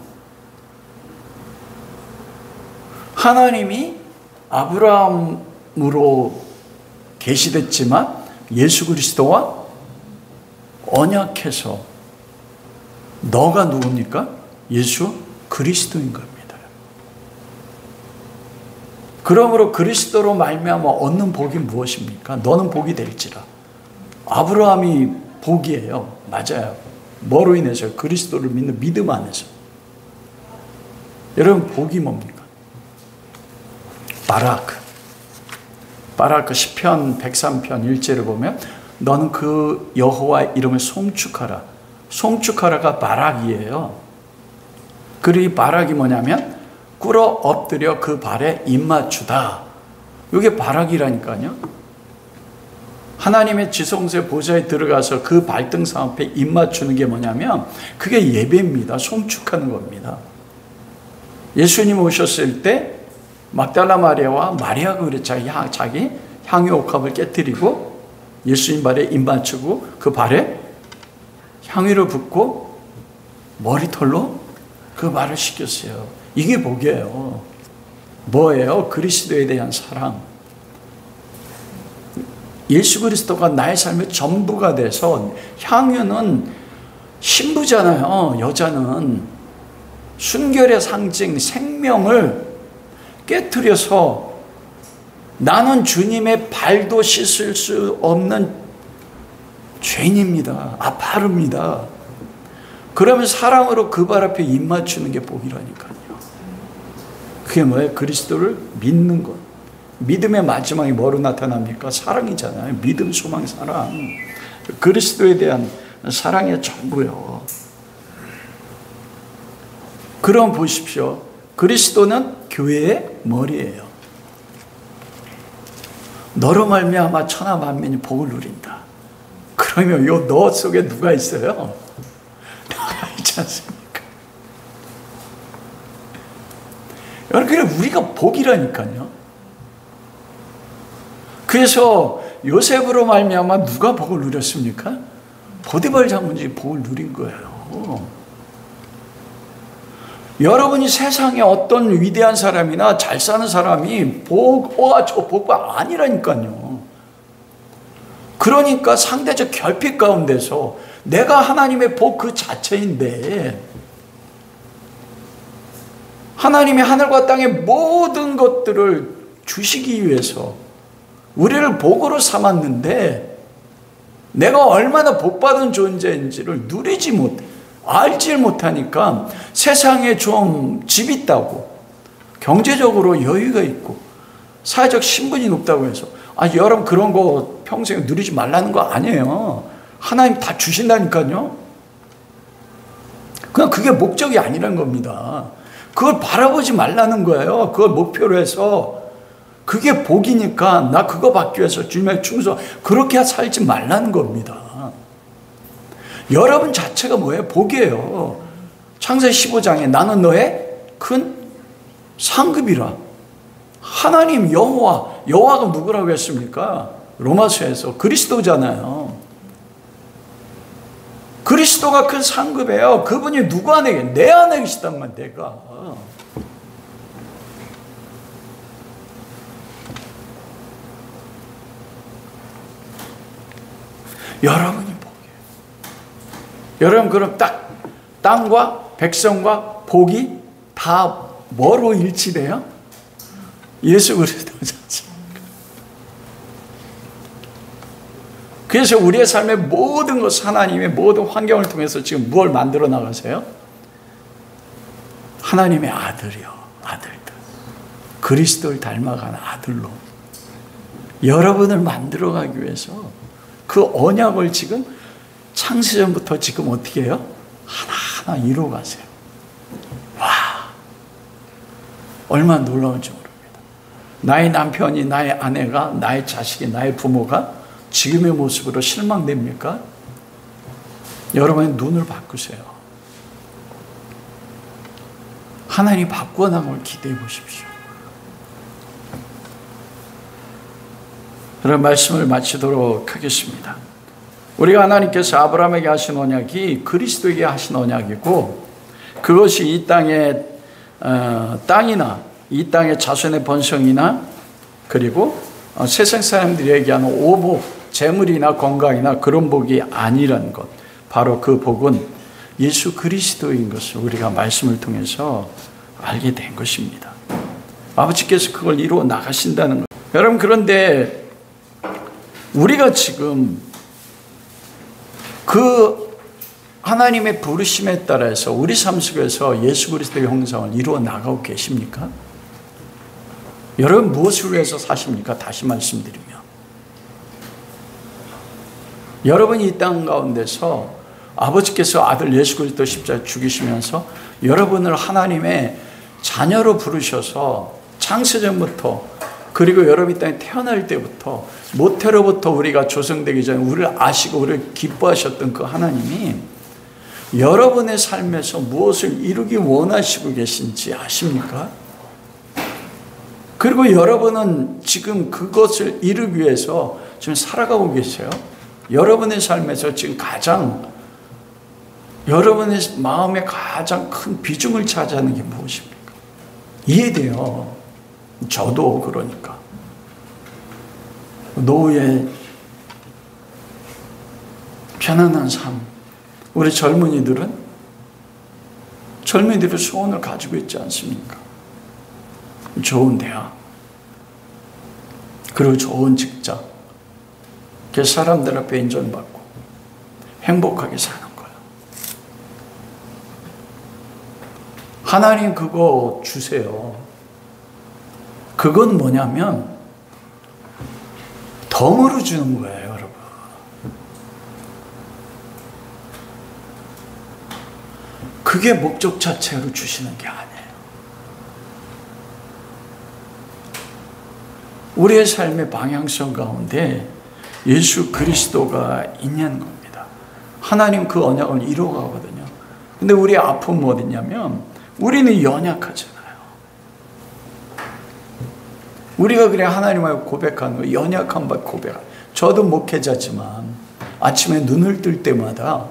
하나님이 아브라함으로 계시됐지만 예수 그리스도와 언약해서 너가 누굽니까? 예수 그리스도인 겁니다. 그러므로 그리스도로 말미암아 얻는 복이 무엇입니까? 너는 복이 될지라. 아브라함이 복이에요. 맞아요. 뭐로 인해서? 그리스도를 믿는 믿음 안에서. 여러분, 복이 뭡니까? 바라크 시편 103편 1절을 보면 너는 그 여호와 이름을 송축하라. 송축하라가 바락이에요. 그리고 이 바락이 뭐냐면 꿇어 엎드려 그 발에 입맞추다. 이게 바락이라니까요. 하나님의 지성소의 보좌에 들어가서 그 발등상 앞에 입맞추는 게 뭐냐면 그게 예배입니다. 송축하는 겁니다. 예수님 오셨을 때 막달라 마리아와 마리아가 그랬잖아요. 자기 향유 옥합을 깨뜨리고 예수님 발에 입맞추고 그 발에 향유를 붓고 머리털로 그 발을 씻겼어요. 이게 복이에요. 뭐예요? 그리스도에 대한 사랑. 예수 그리스도가 나의 삶의 전부가 돼서, 향유는 신부잖아요. 여자는 순결의 상징, 생명을 깨트려서 나는 주님의 발도 씻을 수 없는 죄인입니다. 아파릅니다. 그러면 사랑으로 그 발 앞에 입 맞추는 게 복이라니까요. 그게 뭐예요? 그리스도를 믿는 것. 믿음의 마지막이 뭐로 나타납니까? 사랑이잖아요. 믿음, 소망, 사랑. 그리스도에 대한 사랑의 전부요. 그럼 보십시오. 그리스도는 교회의 머리예요. 너로 말미암아 천하 만민이 복을 누린다. 그러면 요 너 속에 누가 있어요? 나가 있지 않습니까? 여러분, 그래 우리가 복이라니까요. 그래서 요셉으로 말미암아 누가 복을 누렸습니까? 보디발 장군이 복을 누린 거예요. 여러분이 세상에 어떤 위대한 사람이나 잘 사는 사람이 저 복과 아니라니까요. 그러니까 상대적 결핍 가운데서 내가 하나님의 복 그 자체인데, 하나님이 하늘과 땅의 모든 것들을 주시기 위해서 우리를 복으로 삼았는데, 내가 얼마나 복받은 존재인지를 알지 못하니까 세상에 좀 집 있다고, 경제적으로 여유가 있고, 사회적 신분이 높다고 해서, 여러분 그런 거 평생에 누리지 말라는 거 아니에요. 하나님 다 주신다니까요. 그냥 그게 목적이 아니라는 겁니다. 그걸 바라보지 말라는 거예요. 그걸 목표로 해서 그게 복이니까 나 그거 받기 위해서 주님의 충성, 그렇게 살지 말라는 겁니다. 여러분 자체가 뭐예요? 복이에요. 창세기 15장에 나는 너의 큰 상급이라. 하나님 여호와가 누구라고 했습니까? 로마서에서 그리스도잖아요. 그리스도가 큰 상급이에요. 그분이 누구 안에, 내 안에 계시단 말이야. 내가. 여러분이 복이에요. 여러분 그럼 땅과 백성과 복이 다 뭐로 일치돼요? 예수 그리스도잖아요. 그래서 우리의 삶의 모든 것, 하나님의 모든 환경을 통해서 지금 무엇을 만들어 나가세요? 하나님의 아들이요, 아들들. 그리스도를 닮아가는 아들로 여러분을 만들어가기 위해서 그 언약을 지금 창세전부터 지금 어떻게 해요? 하나하나 이루어가세요. 와, 얼마나 놀라운지 모릅니다. 나의 남편이, 나의 아내가, 나의 자식이, 나의 부모가 지금의 모습으로 실망됩니까? 여러분의 눈을 바꾸세요. 하나님이 바꾸어 나갈 걸 기대해 보십시오. 그런 말씀을 마치도록 하겠습니다. 우리가 하나님께서 아브라함에게 하신 언약이 그리스도에게 하신 언약이고, 그것이 이 땅의 땅이나 이 땅의 자손의 번성이나 그리고 세상 사람들이 얘기하는 오복, 재물이나 건강이나 그런 복이 아니라는 것, 바로 그 복은 예수 그리스도인 것을 우리가 말씀을 통해서 알게 된 것입니다. 아버지께서 그걸 이루어 나가신다는 것. 여러분, 그런데 우리가 지금 그 하나님의 부르심에 따라서 우리 삶 속에서 예수 그리스도의 형상을 이루어 나가고 계십니까? 여러분 무엇을 위해서 사십니까? 다시 말씀드리면, 여러분이 이 땅 가운데서 아버지께서 아들 예수 그리스도 십자가에 죽이시면서 여러분을 하나님의 자녀로 부르셔서 창세전부터, 그리고 여러분이 땅에 태어날 때부터, 모태로부터 우리가 조성되기 전에 우리를 아시고 우리를 기뻐하셨던 그 하나님이 여러분의 삶에서 무엇을 이루기 원하시고 계신지 아십니까? 그리고 여러분은 지금 그것을 이루기 위해서 지금 살아가고 계세요. 여러분의 삶에서 지금 여러분의 마음에 가장 큰 비중을 차지하는 게 무엇입니까? 이해돼요. 저도 그러니까. 노후의 편안한 삶. 우리 젊은이들은 소원을 가지고 있지 않습니까? 좋은 대학, 그리고 좋은 직장, 그 사람들 앞에 인정받고 행복하게 사는 거예요. 하나님 그거 주세요. 그건 뭐냐면 덤으로 주는 거예요, 여러분. 그게 목적 자체로 주시는 게 아니에요. 우리의 삶의 방향성 가운데 예수 그리스도가 있는 겁니다. 하나님 그 언약을 이루어가거든요. 근데 우리의 아픔은 어디냐면 우리는 연약하잖아요. 우리가 그래 하나님하고 고백하는 거, 연약한 바 고백하는. 저도 목회자지만 아침에 눈을 뜰 때마다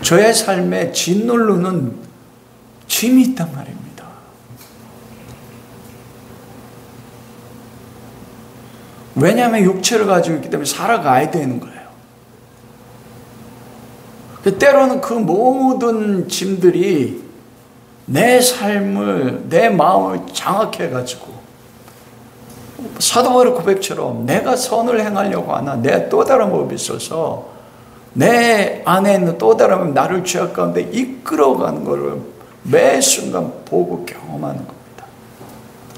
저의 삶에 짓누르는 힘이 있단 말입니다. 왜냐하면 육체를 가지고 있기 때문에 살아가야 되는 거예요. 때로는 그 모든 짐들이 내 삶을, 내 마음을 장악해가지고 사도 바울 고백처럼 내가 선을 행하려고 하나 내 또 다른 법이 있어서 내 안에 있는 또 다른 법이 나를 죄악 가운데 이끌어가는 것을 매 순간 보고 경험하는 겁니다.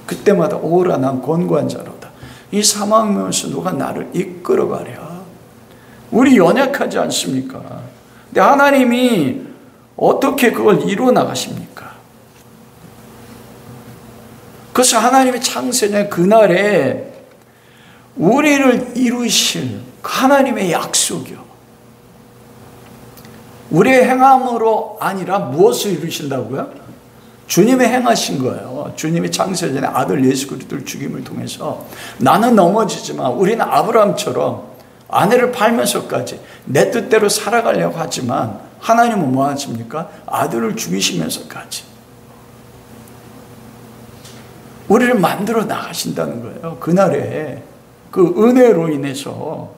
그때마다 오라 난 권고한 자로다. 이 사망면에서 누가 나를 이끌어가랴. 우리 연약하지 않습니까? 근데 하나님이 어떻게 그걸 이루어 나가십니까? 그래서 하나님의 창세년 그날에 우리를 이루실 하나님의 약속이요. 우리의 행함으로 아니라 무엇을 이루신다고요? 주님의 행하신 거예요. 주님이 창세전에 아들 예수 그리스도를 죽임을 통해서 나는 넘어지지만 우리는 아브라함처럼 아내를 팔면서까지 내 뜻대로 살아가려고 하지만 하나님은 뭐 하십니까? 아들을 죽이시면서까지 우리를 만들어 나가신다는 거예요. 그날에 그 은혜로 인해서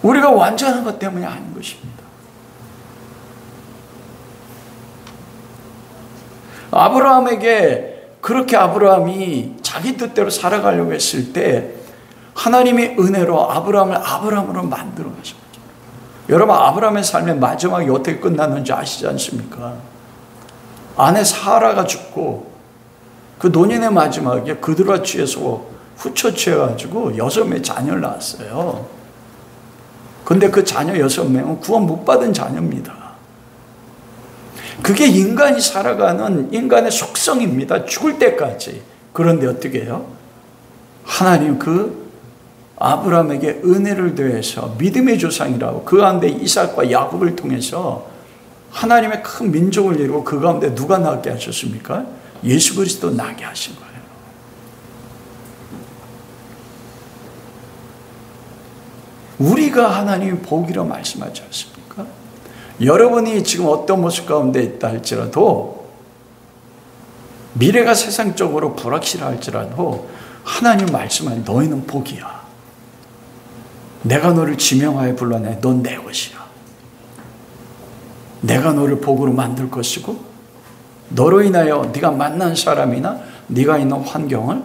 우리가 완전한 것 때문이 아닌 것입니다. 아브라함에게 그렇게 아브라함이 자기 뜻대로 살아가려고 했을 때 하나님의 은혜로 아브라함을 아브라함으로 만들어 가신 거죠. 여러분, 아브라함의 삶의 마지막이 어떻게 끝났는지 아시지 않습니까? 아내 사라가 죽고 그 노년의 마지막에 그들과 취해서 후처 취해가지고 6명의 자녀를 낳았어요. 근데 그 자녀 6명은 구원 못 받은 자녀입니다. 그게 인간이 살아가는 인간의 속성입니다. 죽을 때까지. 그런데 어떻게 해요? 하나님 그 아브라함에게 은혜를 더해서 믿음의 조상이라고 그 가운데 이삭과 야곱을 통해서 하나님의 큰 민족을 이루고 그 가운데 누가 나게 하셨습니까? 예수 그리스도 나게 하신 거예요. 우리가 하나님의 복이라 말씀하지 않습니까? 여러분이 지금 어떤 모습 가운데 있다 할지라도 미래가 세상적으로 불확실할지라도 하나님 말씀하니 너희는 복이야. 내가 너를 지명하여 불러내. 넌 내 것이야. 내가 너를 복으로 만들 것이고 너로 인하여 네가 만난 사람이나 네가 있는 환경을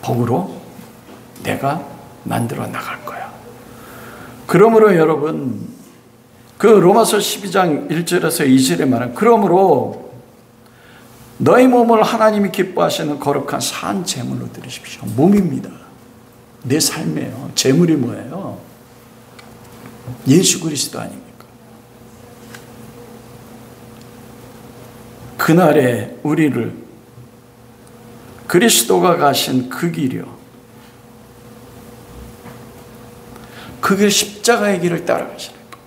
복으로 내가 만들어 나갈 거야. 그러므로 여러분 그 로마서 12장 1절에서 2절에 말한 그러므로 너희 몸을 하나님이 기뻐하시는 거룩한 산 제물로 드리십시오. 몸입니다. 내 삶이에요. 제물이 뭐예요? 예수 그리스도 아닙니까? 그날에 우리를 그리스도가 가신 그 길이요. 그 길 십자가의 길을 따라가시는 겁니다.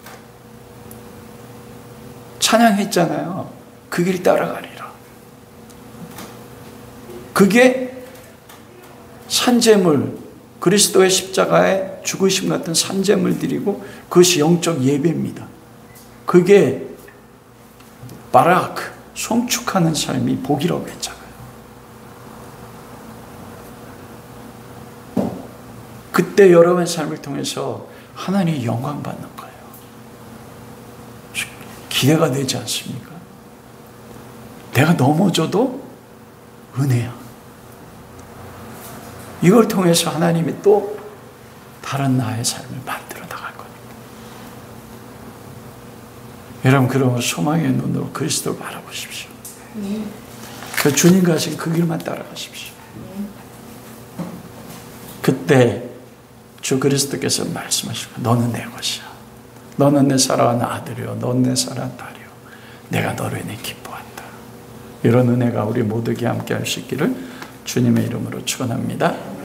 찬양했잖아요. 그 길 따라가리라. 그게 산제물, 그리스도의 십자가의 죽으심 같은 산제물 드리고 그것이 영적 예배입니다. 그게 바라크, 송축하는 삶이 복이라고 했잖아요. 그때 여러분의 삶을 통해서 하나님이 영광 받는 거예요. 기대가 되지 않습니까? 내가 넘어져도 은혜야. 이걸 통해서 하나님이 또 다른 나의 삶을 만들어 나갈 겁니다. 여러분, 그러면 소망의 눈으로 그리스도를 바라보십시오. 그 주님 가신 그 길만 따라가십시오. 그때 주 그리스도께서 말씀하시고 너는 내 것이야. 너는 내 사랑하는 아들이요. 너는 내 사랑하는 딸이요. 내가 너로 인해 기뻐한다. 이런 은혜가 우리 모두에게 함께 할 수 있기를 주님의 이름으로 축원합니다.